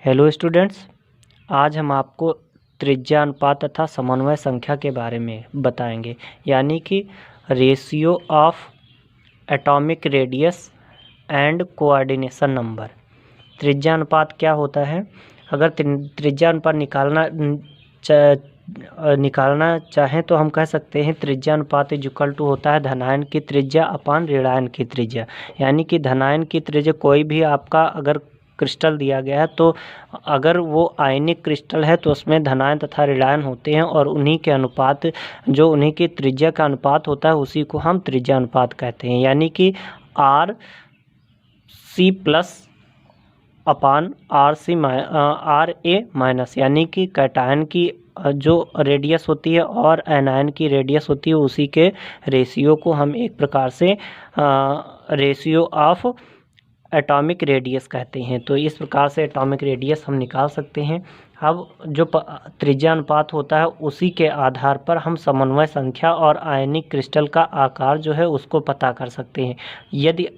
Hello students, आज हम आपको त्रिज्या अनुपात तथा समन्वय संख्या के बारे में बताएंगे, यानी कि ratio of atomic radius and coordination number. त्रिज्या अनुपात क्या होता है? अगर त्रिज्या अनुपात निकालना चाहें तो हम कह सकते हैं त्रिज्या अनुपात इक्वल टू होता है धनायन की त्रिज्या अपान ऋणायन की त्रिज्या। यानी कि धनायन की त्रिज्या कोई भी आपका अगर क्रिस्टल दिया गया है तो अगर वो आयनिक क्रिस्टल है तो उसमें धनायन तथा ऋणायन होते हैं और उन्हीं के अनुपात जो उन्हीं की त्रिज्या का अनुपात होता है उसी को हम त्रिज्या अनुपात कहते हैं। यानी कि R C plus upon R A minus, यानी कि कैटायन की जो रेडियस होती है और एनायन की रेडियस होती है उसी के रेशियो को हम एक प्रकार से रेशियो ऑफ एटॉमिक रेडियस कहते हैं। तो इस प्रकार से एटॉमिक रेडियस हम निकाल सकते हैं। अब जो त्रिज्या अनुपात होता है उसी के आधार पर हम समन्वय संख्या और आयनिक क्रिस्टल का आकार जो है उसको पता कर सकते हैं। यदि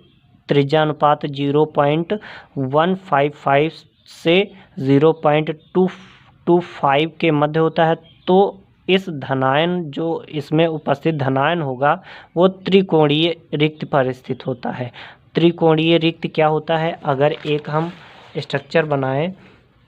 त्रिज्या अनुपात 0.155 से 0.225 के मध्य होता है तो इस धनायन जो इसमें उपस्थित धनायन होगा वो त्रिकोणीय रिक्त पर स्थित होता है। त्रिकोणीय रिक्त क्या होता है? अगर एक हम स्ट्रक्चर बनाएं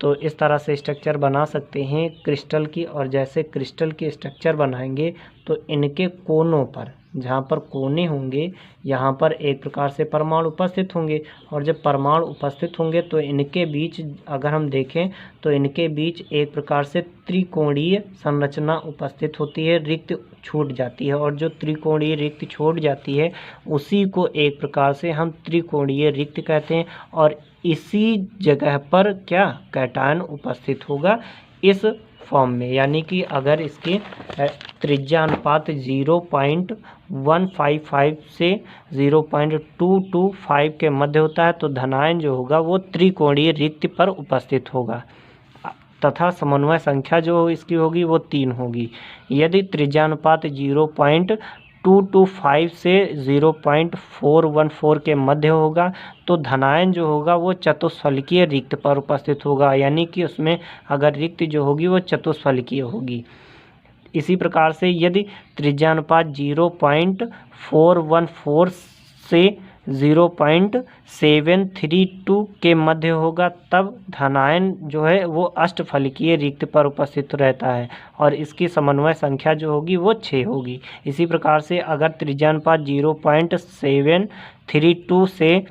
तो इस तरह से स्ट्रक्चर बना सकते हैं क्रिस्टल की, और जैसे क्रिस्टल की स्ट्रक्चर बनाएंगे तो इनके कोनों पर जहाँ पर कोने होंगे यहाँ पर एक प्रकार से परमाणु उपस्थित होंगे, और जब परमाणु उपस्थित होंगे तो इनके बीच अगर हम देखें तो इनके बीच एक प्रकार से त्रिकोणीय संरचना उपस्थित होती है, रिक्त छूट जाती है, और जो त्रिकोणीय रिक्त छूट जाती है उसी को एक प्रकार से हम त्रिकोणीय रिक्त कहते हैं। और इसी जगह पर क्या कैटायन उपस्थित होगा इस फॉर्म में। यानी कि अगर इसकी त्रिज्या अनुपात 0.155 से 0.225 के मध्य होता है तो धनायन जो होगा वो त्रिकोणीय रिक्त पर उपस्थित होगा तथा समन्वय संख्या जो इसकी होगी वो 3 होगी। यदि त्रिज्या अनुपात 0.225 से 0.414 के मध्य होगा तो धनायन जो होगा वो चतुष्फलकीय रिक्त पर उपस्थित होगा, यानी कि उसमें अगर रिक्त जो होगी वो चतुष्फलकीय होगी। इसी प्रकार से यदि त्रिज्या अनुपात 0.414 से 0.732 के मध्य होगा तब धनायन जो है वो अष्टफलकीय रिक्त पर उपस्थित रहता है और इसकी समन्वय संख्या जो होगी वो 6 होगी। इसी प्रकार से अगर त्रिज्या अनुपात 0.732 से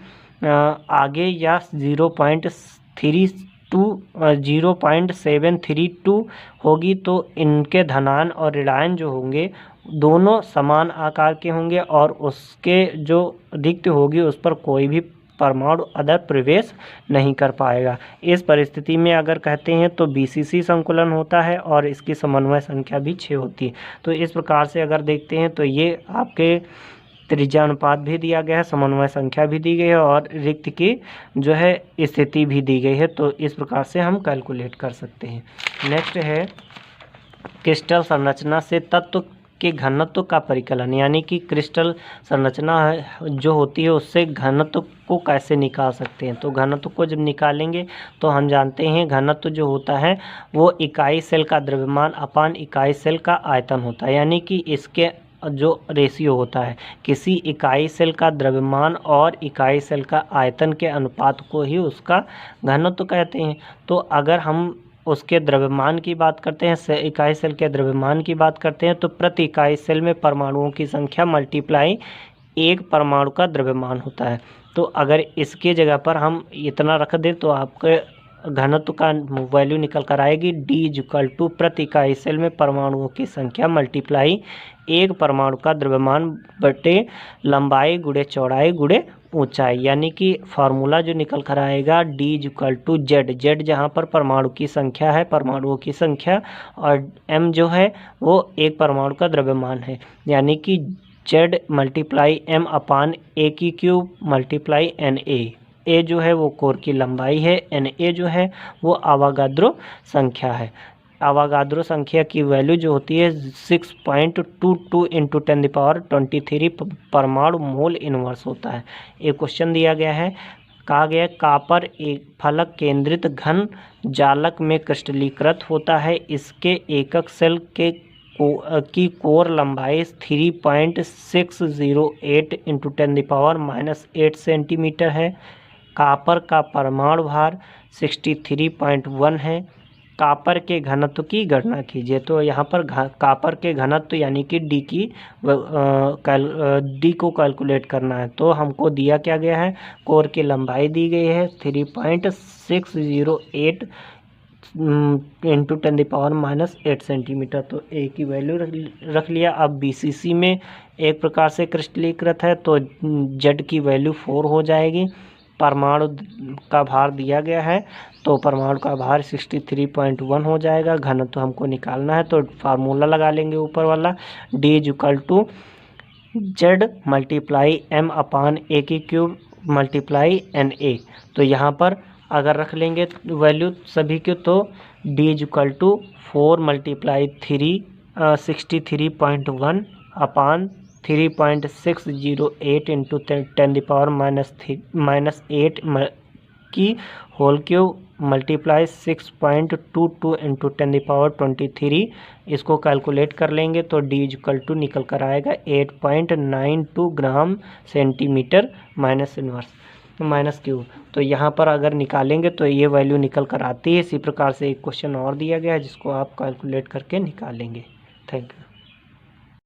आगे या 0.732 होगी तो इनके धनायन और ऋणायन जो होंगे दोनों समान आकार के होंगे और उसके जो रिक्त होगी उस पर कोई भी परमाणु अदर प्रवेश नहीं कर पाएगा। इस परिस्थिति में अगर कहते हैं तो बीसीसी संकुलन होता है और इसकी समन्वय संख्या भी 6 होती है। तो इस प्रकार से अगर देखते हैं तो ये आपके त्रिज्या अनुपात भी दिया गया है, समन्वय संख्या भी दी गई है और रिक्त की जो है स्थिति भी दी गई है। तो इस प्रकार से हम कैलकुलेट कर सकते हैं। नेक्स्ट है क्रिस्टल संरचना से तत्व के घनत्व का परिकलन, यानी कि क्रिस्टल संरचना जो होती है उससे घनत्व को कैसे निकाल सकते हैं। तो घनत्व को जब निकालेंगे तो हम जानते हैं घनत्व जो होता है वो इकाई सेल का द्रव्यमान अपान इकाई सेल का आयतन होता है। यानी कि इसके जो रेशियो होता है किसी इकाई सेल का द्रव्यमान और इकाई सेल का आयतन के अनुपात को ही उसका घनत्व कहते हैं। तो अगर हम उसके द्रव्यमान की बात करते हैं, इकाई सेल के द्रव्यमान की बात करते हैं तो प्रति इकाई सेल में परमाणुओं की संख्या मल्टीप्लाई एक परमाणु का द्रव्यमान होता है। तो अगर इसके जगह पर हम इतना रख दें तो आपके घनत्व का वैल्यू निकल कर आएगी D= प्रति इकाई सेल में परमाणुओं की संख्या मल्टीप्लाई एक परमाणु का द्रव्यमान बटे लंबाई गुणे चौड़ाई गुणे ऊंचाई। यानी कि फार्मूला जो निकल कर आएगा D=Z। Z जहाँ पर परमाणु की संख्या है, परमाणुओं की संख्या, और M जो है वो एक परमाणु का द्रव्यमान है। यानी कि Z × M upon A³ × Na। A जो है वो कोर की लंबाई है, Na जो है वो आवागाद्रो संख्या है। आवागाद्रो संख्या की वैल्यू जो होती है 6.22 × 10⁻23 परमाणु मोल इनवर्स होता है। एक क्वेश्चन दिया गया है कहा गया कापर एक फलक केंद्रित घन जालक में क्रिस्टलीकृत होता है। इसके एकक सेल की कोर लंबाई 3.608 × 10⁻⁸ सेंटीमीटर है। कापर का परमाणु भार 63.1 है। कापर के घनत्व की गणना कीजिए। तो यहाँ पर कापर के घनत्व यानी कि डी को कैलकुलेट करना है। तो हमको दिया क्या गया है, कोर की लंबाई दी गई है 3.608 × 10⁻⁸ सेंटीमीटर। तो ए की वैल्यू रख लिया। अब बीसीसी में एक प्रकार से क्रिस्टलीकृत है तो जेड की वैल्यू 4 हो जाएगी। परमाणु का भार दिया गया है तो परमाणु का भार 63.1 हो जाएगा। घनत्व हमको निकालना है तो फार्मूला लगा लेंगे ऊपर वाला, D = Z × m/a³ × Na। तो यहाँ पर अगर रख लेंगे वैल्यू सभी के तो D = 4 × 3 63.1 / 3.608 × 10⁻⁻8³ × 6.22 × 10⁻23। इसको कैलकुलेट कर लेंगे तो D = निकल कर आएगा 8.92 ग्राम सेंटीमीटर -Q। तो यहाँ पर अगर निकालेंगे तो ये वैल्यू निकल कर आती है। इसी प्रकार से एक क्वेश्चन और दिया गया है जिसको आप कैलकुलेट करके निकालेंगे। Thank you.